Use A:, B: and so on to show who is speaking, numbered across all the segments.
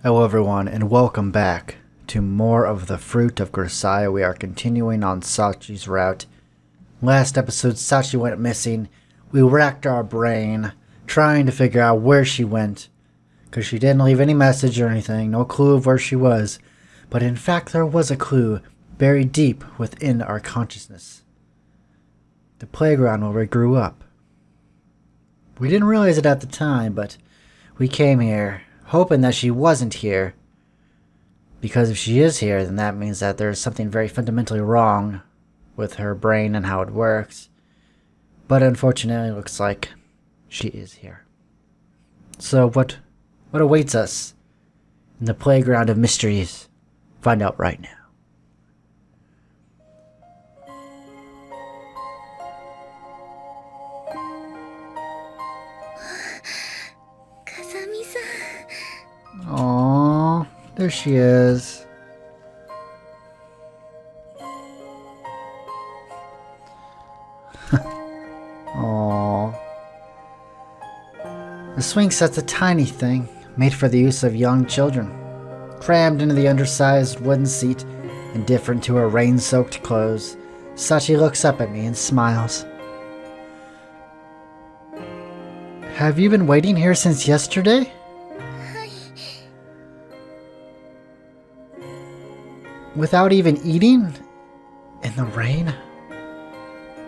A: Hello everyone, and welcome back to more of the Fruit of Grisaia. We are continuing on Sachi's route. Last episode, Sachi went missing. We racked our brain, trying to figure out where she went, because she didn't leave any message or anything, no clue of where she was. But in fact, there was a clue buried deep within our consciousness. The playground where we grew up. We didn't realize it at the time, but we came here hoping that she wasn't here. Because if she is here, then that means that there's something very fundamentally wrong with her brain and how it works. But unfortunately, it looks like she is here. So what awaits us in the playground of mysteries? Find out right now. Aww, there she is. Aww. The swing set's a tiny thing, made for the use of young children. Crammed into the undersized wooden seat, indifferent to her rain-soaked clothes, Sachi looks up at me and smiles. Have you been waiting here since yesterday? Without even eating? In the rain?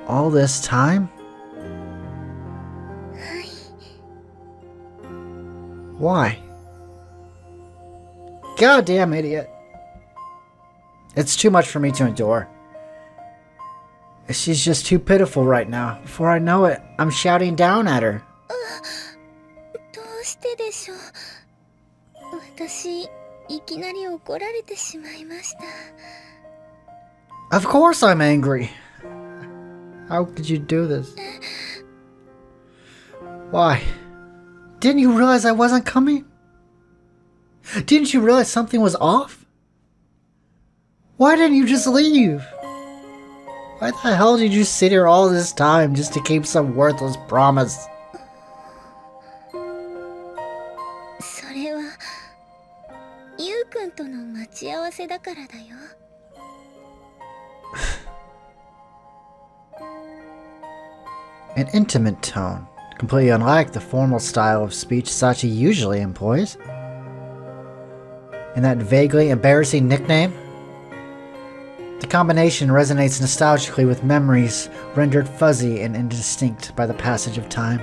A: All this time? Why? Goddamn idiot. It's too much for me to endure. She's just too pitiful right now. Before I know it, I'm shouting down at her. Of course I'm angry. How could you do this? Why? Didn't you realize I wasn't coming? Didn't you realize something was off? Why didn't you just leave? Why the hell did you sit here all this time just to keep some worthless promise? An intimate tone, completely unlike the formal style of speech Sachi usually employs. And that vaguely embarrassing nickname? The combination resonates nostalgically with memories rendered fuzzy and indistinct by the passage of time.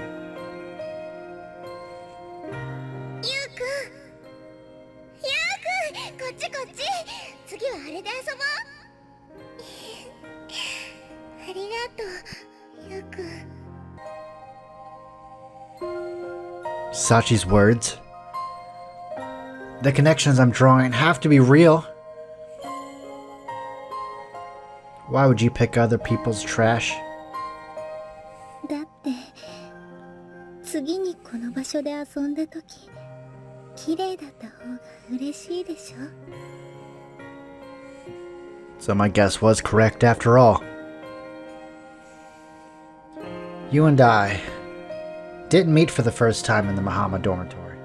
A: Sachi's words. The connections I'm drawing have to be real. Why would you pick other people's trash? So my guess was correct after all. You and I didn't meet for the first time in the Mahama dormitory.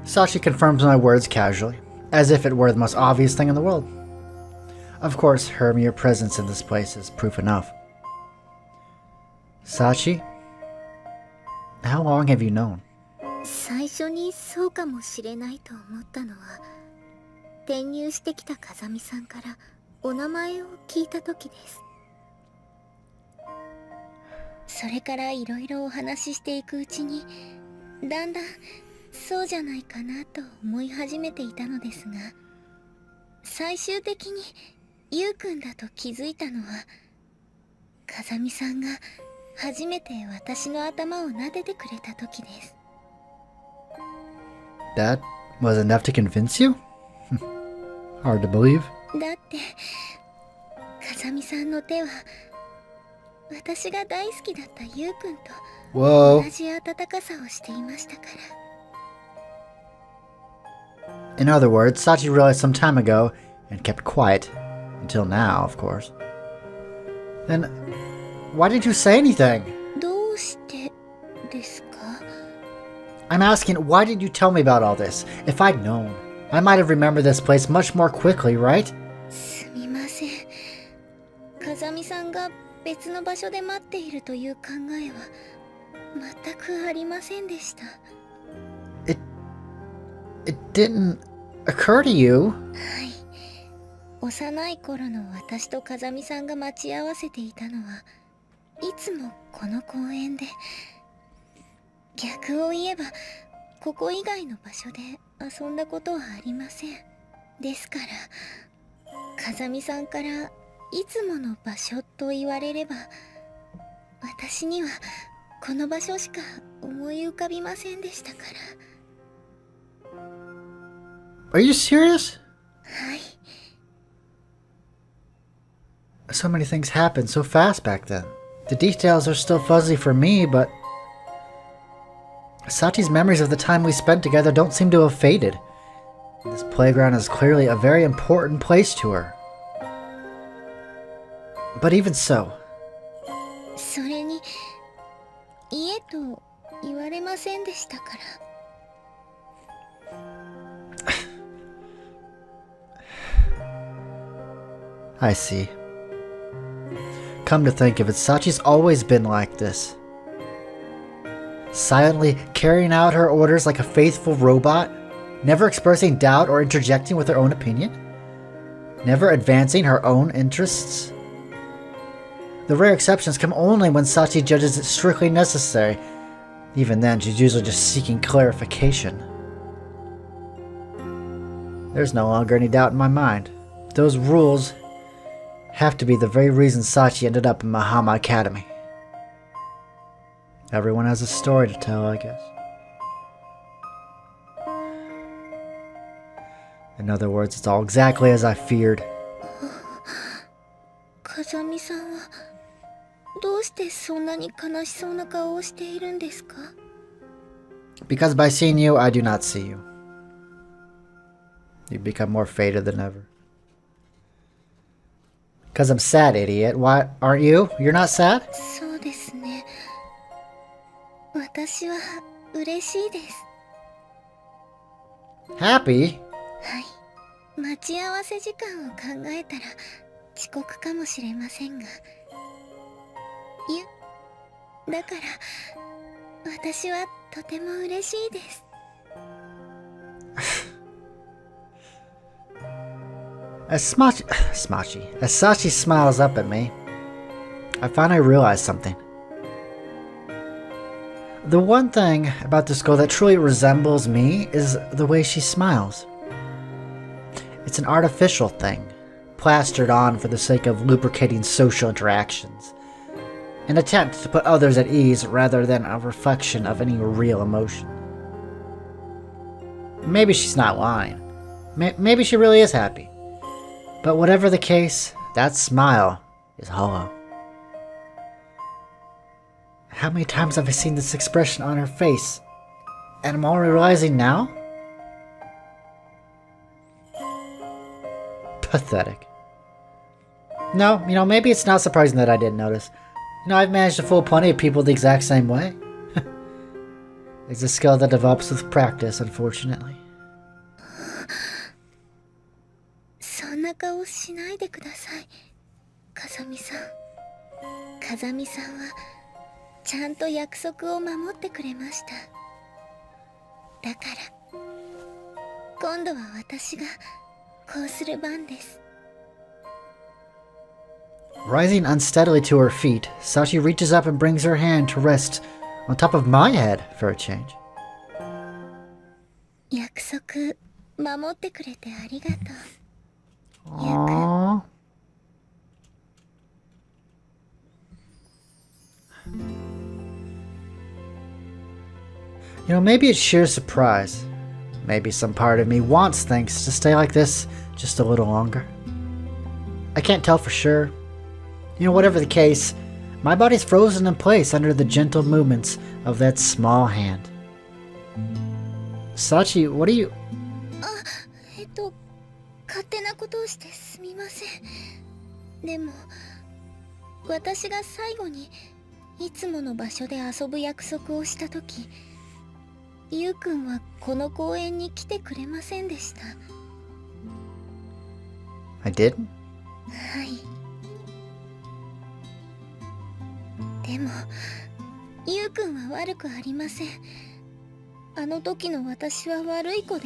A: Sachi confirms my words casually, as if it were the most obvious thing in the world. Of course, her mere presence in this place is proof enough. Sachi, how long have you known?
B: 最初にそうかもしれないと思ったのは転入してきた風見さんからお名前を聞いた時です。それからいろいろお話ししていくうちにだんだんそうじゃないかなと思い始めていたのですが、最終的にゆうくんだと気づいたのは風見さんが初めて私の頭を撫でてくれた時です。
A: That was enough to convince you? Hard to believe.
B: だって風見さんの手は私が大好きだったゆうくんと同じ温かさをしていましたから。
A: In other words, Sachi realized some time ago and kept quiet. Until now, of course. Then why didn't you say anything?
B: どうしてですか?
A: I'm asking, why didn't you tell me about all this? If I'd known, I might have remembered this place much more quickly, right?
B: すみません。風見さんが別の場所で待っているという考えは全くありませんでした。
A: It didn't occur to you?
B: はい。幼い頃の私と風見さんが待ち合わせていたのはいつもこの公園で、逆を言えばここ以外の場所で遊んだことはありません。ですから風見さんからいつもの場所と言われれば、私にはこの場所しか思い浮かびませんでしたから。
A: Are you serious?
B: はい。
A: So many things happened so fast back then. The details are still fuzzy for me, but Sachi's memories of the time we spent together don't seem to have faded. This playground is clearly a very important place to her. But even so...
B: それに、家と言われませんでしたから。
A: I see. Come to think of it, Sachi's always been like this. Silently carrying out her orders like a faithful robot, never expressing doubt or interjecting with her own opinion, never advancing her own interests. The rare exceptions come only when Sachi judges it strictly necessary. Even then, she's usually just seeking clarification. There's no longer any doubt in my mind. Those rules have to be the very reason Sachi ended up in Mahama Academy. Everyone has a story to tell, I guess. In other words, it's all exactly as I feared.
B: 風見さんはどうしてそんなに悲しそうな顔をしているんですか?
A: Because by seeing you, I do not see you. You become more faded than ever. Because I'm sad, idiot. Why aren't you? You're not sad?
B: そうですね。私は嬉しいです。
A: Happy?
B: はい。待ち合わせ時間を考えたら遅刻かもしれませんが。だから私はとても嬉しいです。
A: As Sachi smiles up at me, I finally realize something. The one thing about this girl that truly resembles me is the way she smiles. It's an artificial thing, plastered on for the sake of lubricating social interactions. An attempt to put others at ease rather than a reflection of any real emotion. Maybe she's not lying. Maybe she really is happy. But whatever the case, that smile is hollow. How many times have I seen this expression on her face? And I'm already realizing now? Pathetic. No, maybe it's not surprising that I didn't notice. I've managed to fool plenty of people the exact same way. It's a skill that develops with practice, unfortunately.
B: そんな顔しないでください、風見さん。風見さんはちゃんと約束を守ってくれました。だから今度は私がこうする番です。
A: Rising unsteadily to her feet, Sachi reaches up and brings her hand to rest on top of my head for a change.
B: 約束守ってくれてありがとう。
A: Aww. Maybe it's sheer surprise. Maybe some part of me wants things to stay like this just a little longer. I can't tell for sure. Whatever the case, my body's frozen in place under the gentle movements of that small hand. Sachi, what are you...
B: 勝手なことをしてすみません。でも私が最後にいつもの場所で遊ぶ約束をした時、ゆうくんはこの公園に来てくれませんでした。
A: I did?
B: はい。でもゆうくんは悪くありません。あの時の私は悪い子で、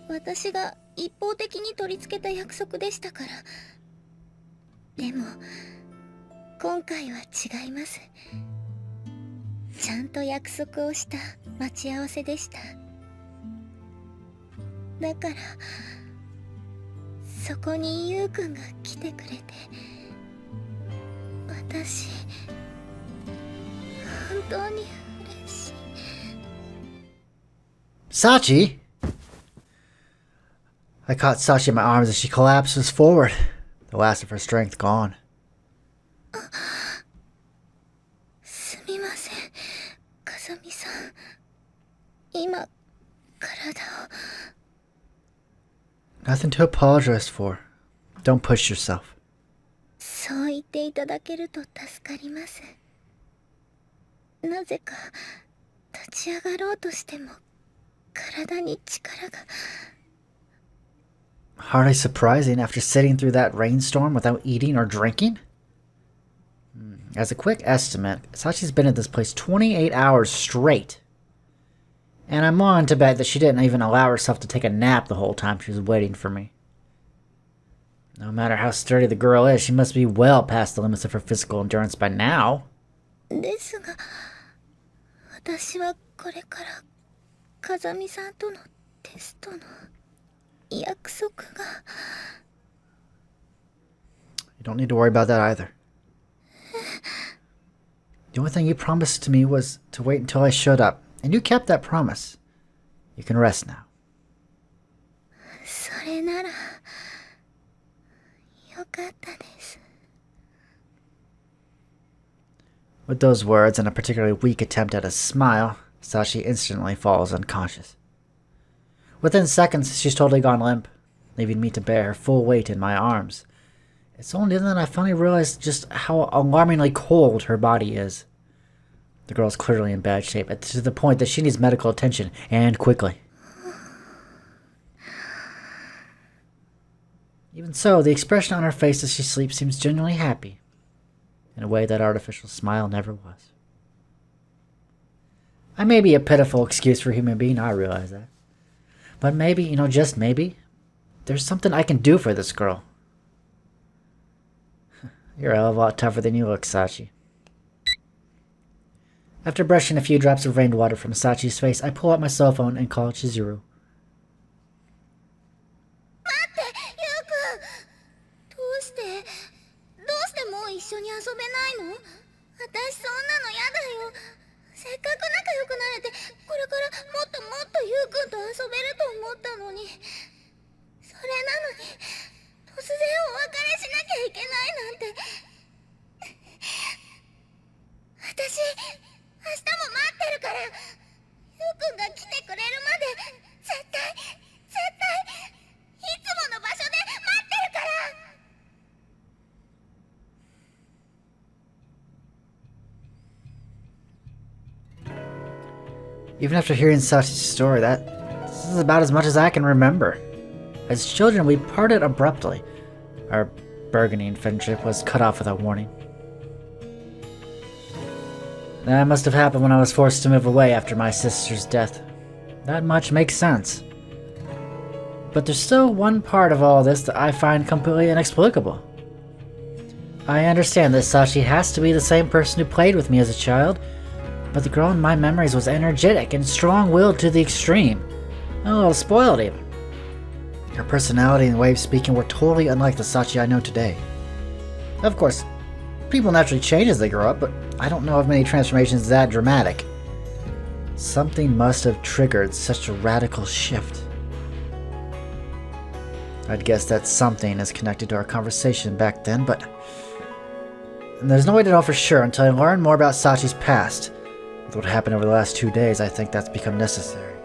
B: 私が一方的に取り付けた約束でしたから。でも今回は違います。ちゃんと約束をした待ち合わせでした。だからそこにゆうくんが来てくれて、私本当に嬉しい。
A: Sachi! I caught Sachi in my arms as she collapses forward, the last of her strength gone.
B: すみません、風見さん。今、体を。
A: Nothing to apologize for. Don't push yourself.
B: そう言っていただけると助かります。なぜか立ち上がろうとしても体に力が。
A: Hardly surprising after sitting through that rainstorm without eating or drinking? As a quick estimate, Sachi's been at this place 28 hours straight. And I'm willing to bet that she didn't even allow herself to take a nap the whole time she was waiting for me. No matter how sturdy the girl is, she must be well past the limits of her physical endurance by now.
B: ですが、私はこれから風見さんとのテストの約束が。
A: You don't need to worry about that either. The only thing you promised to me was to wait until I showed up, and you kept that promise. You can rest now.
B: それならよかったです。
A: With those words and a particularly weak attempt at a smile, Sachi instantly falls unconscious. Within seconds, she's totally gone limp, leaving me to bear her full weight in my arms. It's only then I finally realized just how alarmingly cold her body is. The girl's clearly in bad shape, to the point that she needs medical attention, and quickly. Even so, the expression on her face as she sleeps seems genuinely happy, in a way that artificial smile never was. I may be a pitiful excuse for a human being, I realize that. But maybe, just maybe, there's something I can do for this girl. You're a hell of a lot tougher than you look, Sachi. After brushing a few drops of rainwater from Sachi's face, I pull out my cell phone and call Chizuru.
B: 待って、ゆうくん。どうしてもう一緒に遊べないの？私そんなのやだよ。せっかく仲良くなれて、これからもっともっとゆうくんと遊べると思ったのに。それなのに突然お別れしなきゃいけないなんて。私明日も待ってるから、ゆうくんが来てくれるまで絶対いつもの場所で待ってるから。
A: Even after hearing Sachi's story, this is about as much as I can remember. As children, we parted abruptly. Our burgeoning friendship was cut off without warning. That must have happened when I was forced to move away after my sister's death. That much makes sense. But there's still one part of all this that I find completely inexplicable. I understand that Sachi has to be the same person who played with me as a child, but the girl in my memories was energetic and strong-willed to the extreme. A little spoiled even. Her personality and way of speaking were totally unlike the Sachi I know today. Of course, people naturally change as they grow up, but I don't know of many transformations that dramatic. Something must have triggered such a radical shift. I'd guess that something is connected to our conversation back then, but there's no way to know for sure until I learn more about Sachi's past. With what happened over the last 2 days, I think that's become necessary.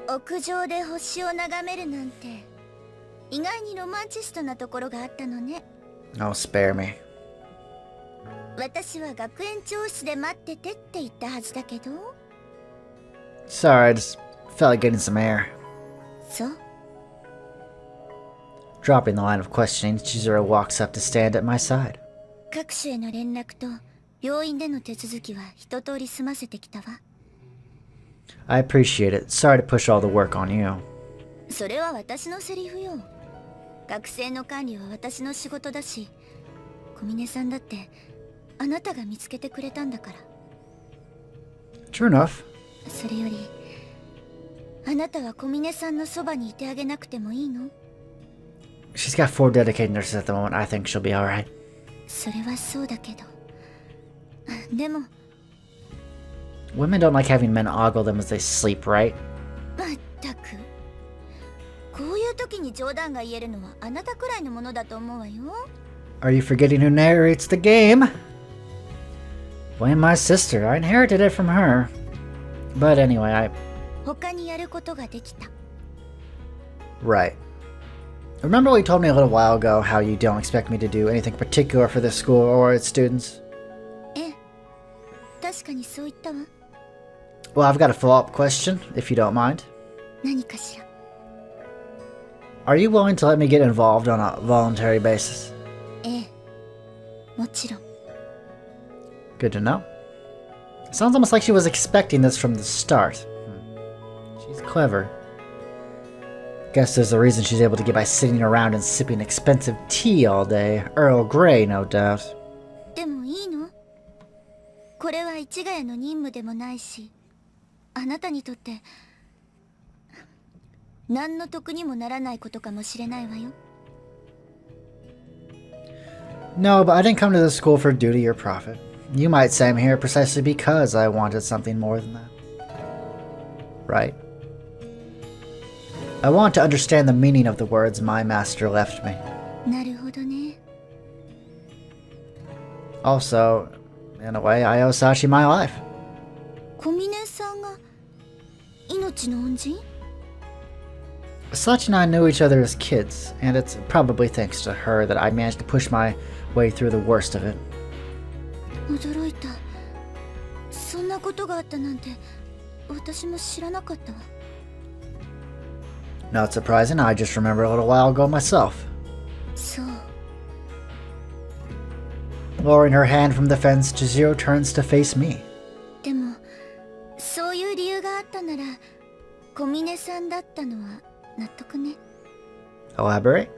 B: 屋上で星を眺めるなんて意外にロマンチストなところがあったのね。
A: Oh, spare me.
B: 私は学園長室で待っててって言ったはずだけど。
A: Sorry, I just felt like getting some air.
B: そう。
A: Dropping the line of questioning, Chizuru walks up to stand at my side.
B: 各種への連絡と病院での手続きは一通り済ませてきたわ。
A: I appreciate it. Sorry to push all the work on you.
B: それは私のセリフよ。学生の管理は私の仕事だし、小峰さんだってあなたが見つけてくれたんだから。
A: True enough.
B: それよりあなたは小峰さんのそばにいてあげなくてもいいの？
A: She's got 4 dedicated nurses at the moment. I think she'll be alright.
B: それはそうだけど、でも
A: Women don't like having men ogle them as they sleep, right?
B: まったく、こういう時に冗談が言えるのはあなたくらいのものだと思うわよ。
A: Are you forgetting who narrates the game? Blame my sister. I inherited it from her. But anyway,
B: 他にやることができた。
A: Right. Remember what you told me a little while ago how you don't expect me to do anything particular for this school or its students?
B: ええ、確かにそう言ったわ。
A: Well, I've got a follow-up question, if you don't mind.
B: 何かしら。
A: Are you willing to let me get involved on a voluntary basis?
B: ええ、もちろん。
A: Good to know. Sounds almost like she was expecting this from the start. She's clever. Guess there's a reason she's able to get by sitting around and sipping expensive tea all day. Earl Grey, no doubt.
B: でもいいの？これは市ヶ谷の任務でもないし、あなたにとって何の得にもならないことかもしれないわよ。
A: No, but I didn't come to this school for duty or profit. You might say I'm here precisely because I wanted something more than that. Right? I want to understand the meaning of the words my master left me.
B: なるほどね。
A: Also, in a way, I owe Sachi my life.
B: 小峰さんが命の恩人？
A: Sachi and I knew each other as kids, and it's probably thanks to her that I managed to push my way through the worst of it.
B: 驚いた。そんなことがあったなんて私も知らなかったわ。
A: Not surprising, I just remember a little while ago myself.
B: そう。
A: Lowering her hand from the fence, Chizuru turns to face me.
B: でもそういう理由があったなら小峰さんだったのは納得ね。
A: Elaborate?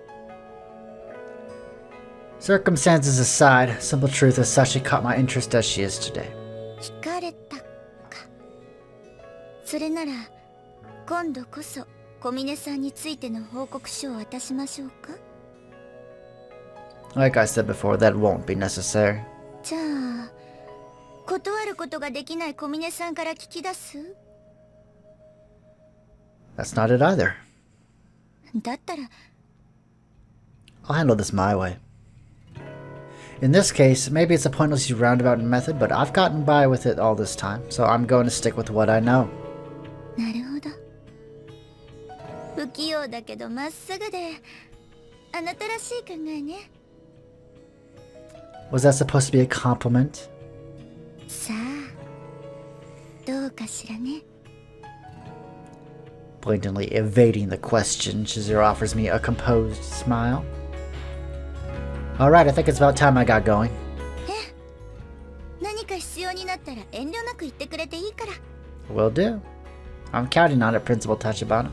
A: Circumstances aside, simple truth is Sachi caught my interest as she is today.
B: 惹かれたか。それなら今度こそ小峰さんについての報告書を渡しましょうか。
A: Like I said before, that won't be necessary.
B: じゃあ断ることができない小峰さんから聞き出す？
A: That's not it either.
B: だったら
A: I'll handle this my way. In this case, maybe it's a pointless roundabout method, but I've gotten by with it all this time, so I'm going to stick with what I know.
B: なるほど。不器用だけどまっすぐであなたらしい考えね。
A: Was that supposed to be a compliment?
B: さあどうかしらね。
A: Blatantly evading the question, Chizuru offers me a composed smile. Alright, I think it's about time I got going.
B: え、何か必要になったら遠慮なく言ってくれていいから。
A: Will do. I'm counting on it, Principal Tachibana.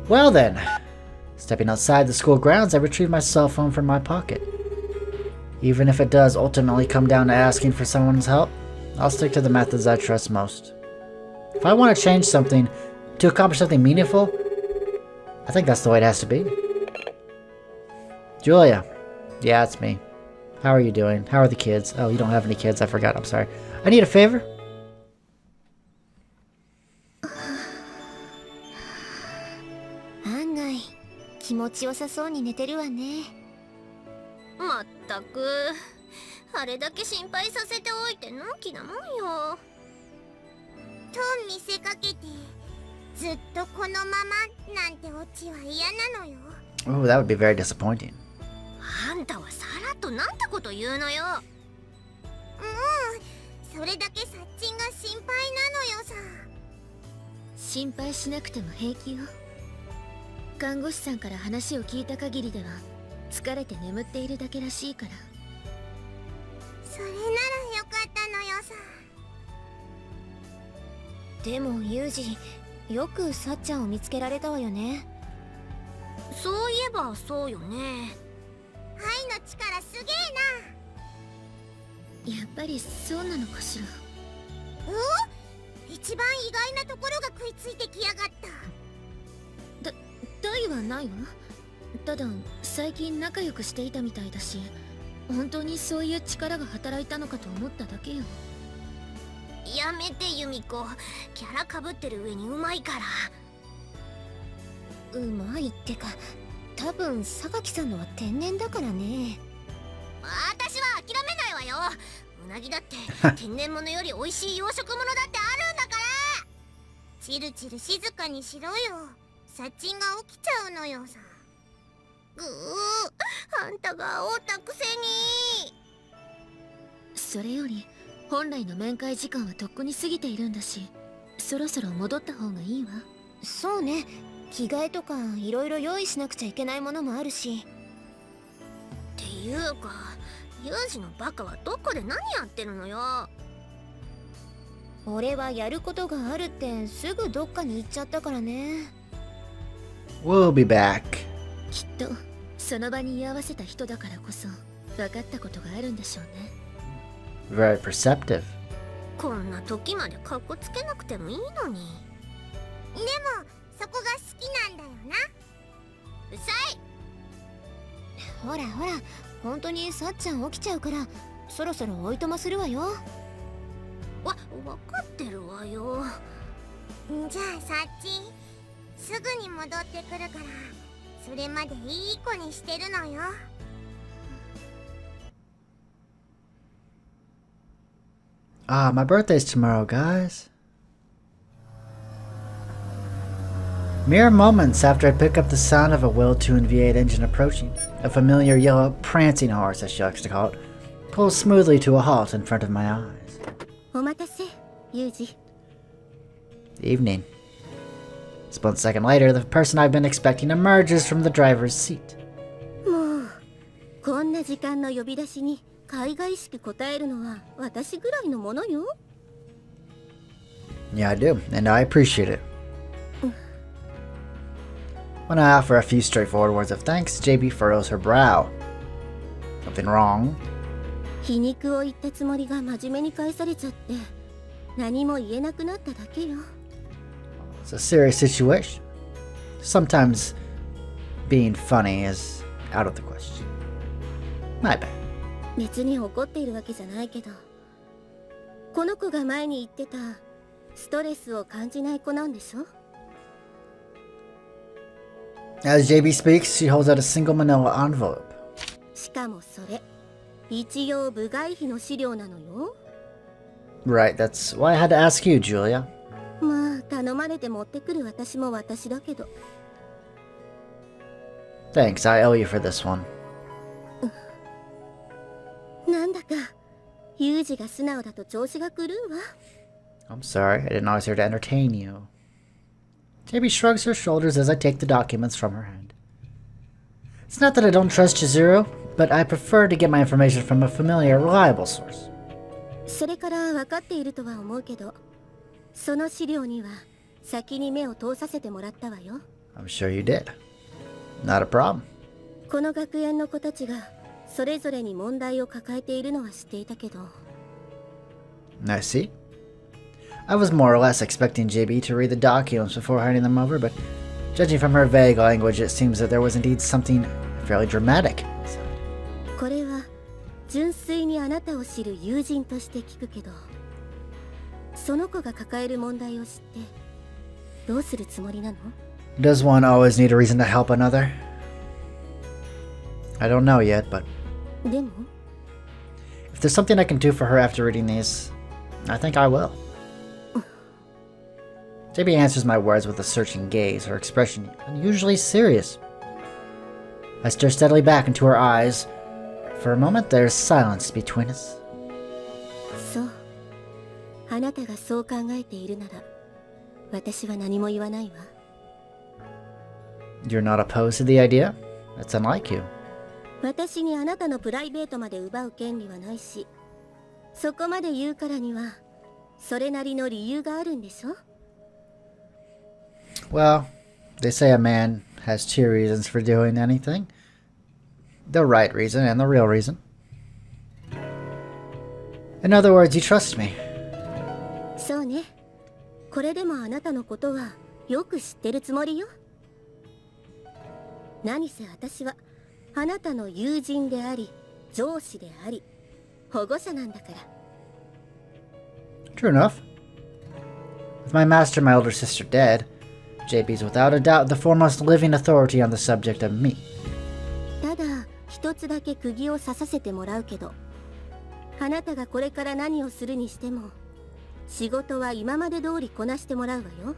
A: Well then, stepping outside the school grounds, I retrieve my cell phone from my pocket. Even if it does ultimately come down to asking for someone's help, I'll stick to the methods I trust most. If I want to change something, to accomplish something meaningful, I think that's the way it has to be. Julia. Yeah, it's me. How are you doing? How are the kids? Oh, you don't have any kids, I forgot, I'm sorry. I need a favor?
B: 案外気持ちよさそうに寝てるわね。まったくあれだけ心配させておいてのんきなもんよ。
C: と見せかけてずっとこのままなんてオチは嫌なのよ。
A: Oh, that would be very disappointing.
B: あんたはさらっとなんてこと言うのよ。
C: それだけサッチンが心配なのよさ。
B: 心配しなくても平気よ。看護師さんから話を聞いた限りでは疲れて眠っているだけらしいから。
C: それならよかったのよさ。
B: でもユージ、よくさっちゃんを見つけられたわよね。そういえばそうよね。
C: 愛の力すげえな。
B: やっぱりそうなのかしら。
C: 一番意外なところが食いついてきやがった。
B: 大はないわ。ただ最近仲良くしていたみたいだし、本当にそういう力が働いたのかと思っただけよ。やめてユミコ、キャラかぶってる上にうまいから。うまいってか、多分榊さんのは天然だからね。私は諦めないわよ。うなぎだって天然物より美味しい養殖物だってあるんだから。
C: チルチル静かにしろよ。サッチンが起きちゃうのよさ。あんたが煽ったくせに。
B: それより本来の面会時間はとっくに過ぎているんだし、そろそろ戻った方がいいわ。そうね、着替えとかいろいろ用意しなくちゃいけないものもあるし。っていうか、ユージのバカはどこで何やってるのよ。俺はやることがあるってすぐどっかに行っちゃったからね。
A: We'll be back.
B: きっとその場に居合わせた人だからこそ分かったことがあるんでしょうね。
A: Very perceptive.
B: こんな時までカッコつけなくてもいいのに。
C: でもそこが好きなんだよな。
B: うさい。ほらほら、本当にさっちゃん起きちゃうからそろそろおいとまするわよ。分かってるわよ。
C: じゃあサッチン、すぐに戻ってくるから、それまでいい子にしてるのよ。
A: My birthday's tomorrow, guys. Mere moments after I pick up the sound of a well-tuned V8 engine approaching, a familiar yellow prancing horse, as she likes to call it, pulls smoothly to a halt in front of my eyes.
B: お待たせ、ユージ。
A: Evening. Split second later, the person I've been expecting emerges from the driver's seat.
B: もうこんな時間の呼び出しに海外しく答えるのは私ぐらいのものよ。
A: Yeah, I do, and I appreciate it. When I offer a few straightforward words of thanks, JB furrows her brow. Something wrong?
B: 皮肉を言ったつもりが真面目に返されちゃって何も言えなくなっただけよ。
A: It's a serious situation. Sometimes being funny is out of the question. My bad.
B: 別に怒っているわけじゃないけど、この子が前に言ってたストレスを感じない子なんでしょ。
A: As JB speaks, she holds out a single manila envelope.
B: しかもそれ一応部外費の資料なのよ。
A: Right, that's why I had to ask you, Julia.
B: まあ頼まれて持ってくる私も私だけど。
A: Thanks, I owe you for this one.
B: なんだかユージが素直だと調子が狂うわ。
A: I'm sorry, I didn't always here to entertain you. JB shrugs her shoulders as I take the documents from her hand. It's not that I don't trust Chizuru, but I prefer to get my information from a familiar, reliable source.
B: それから分かっているとは思うけど、その資料には先に目を通させてもらったわよ。
A: I'm sure you did. Not a problem.
B: この学園の子たちがそれぞれに問題を抱えているのは知っていたけど。
A: I see. I was more or less expecting JB to read the documents before handing them over, but judging from her vague language, it seems that there was indeed something fairly dramatic.
B: これは純粋にあなたを知る友人として聞くけど、その子が抱える問題を知ってどうするつもりなの？
A: Does one always need a reason to help another? I don't know yet, but
B: でも
A: if there's something I can do for her after reading these, I think I will. JB answers my words with a searching gaze, her expression unusually serious. I stare steadily back into her eyes. For a moment, there's silence between us.
D: そう。あなたがそう考えているなら、私は何も言わないわ。
A: You're not opposed to the idea? That's unlike you.
D: 私にあなたのプライベートまで奪う権利はないし、そこまで言うからには、それなりの理由があるんでしょ?
A: Well, they say a man has two reasons for doing anything. The right reason and the real reason. In other words, you trust me.
D: そうね。これでもあなたのことはよく知ってるつもりよ。何せ私はあなたの友人であり、上司であり、保護者なんだから。
A: True enough. With my master and my older sister dead, JB's without a doubt the foremost living authority on the subject of me.
D: ただ一つだけ釘を刺させてもらうけど、あなたがこれから何をするにしても、仕事は今まで通りこなしてもらうわよ。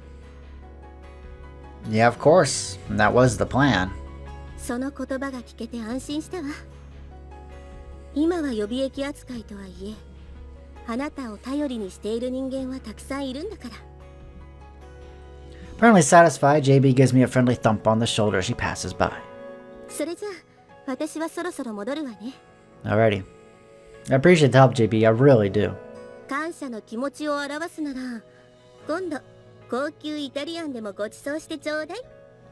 A: Yeah, of course. That was the plan.
D: その言葉が聞けて安心したわ。今は予備役扱いとはいえ、あなたを頼りにしている人間はたくさんいるんだから。
A: Apparently satisfied, JB gives me a friendly thump on the shoulder as she passes by.
D: それじゃあ、私はそろそろ戻るわね。
A: Alrighty. I appreciate the help, JB. I really do.
D: 感謝の気持ちを表すなら、今度高級イタリアンでもご馳走してちょうだい。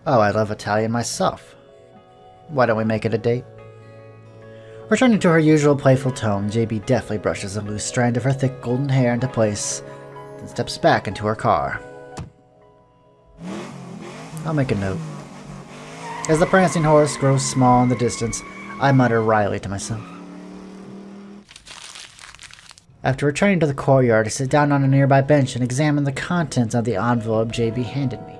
A: Oh, I love Italian myself. Why don't we make it a date? Returning to her usual playful tone, JB deftly brushes a loose strand of her thick golden hair into place, then steps back into her car. I'll make a note. As the prancing horse grows small in the distance, I mutter wryly to myself. After returning to the courtyard, I sit down on a nearby bench and examine the contents of the envelope JB handed me.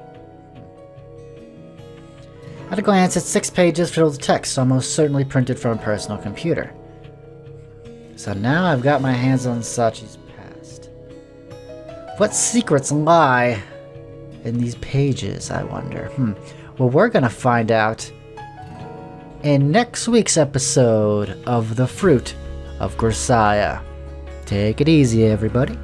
A: At a glance, it's 6 pages filled with text, almost certainly printed from a personal computer. So now I've got my hands on Sachi's past. What secrets lie in these pages, I wonder? Well, we're gonna find out in next week's episode of The Fruit of Grisaia. Take it easy, everybody.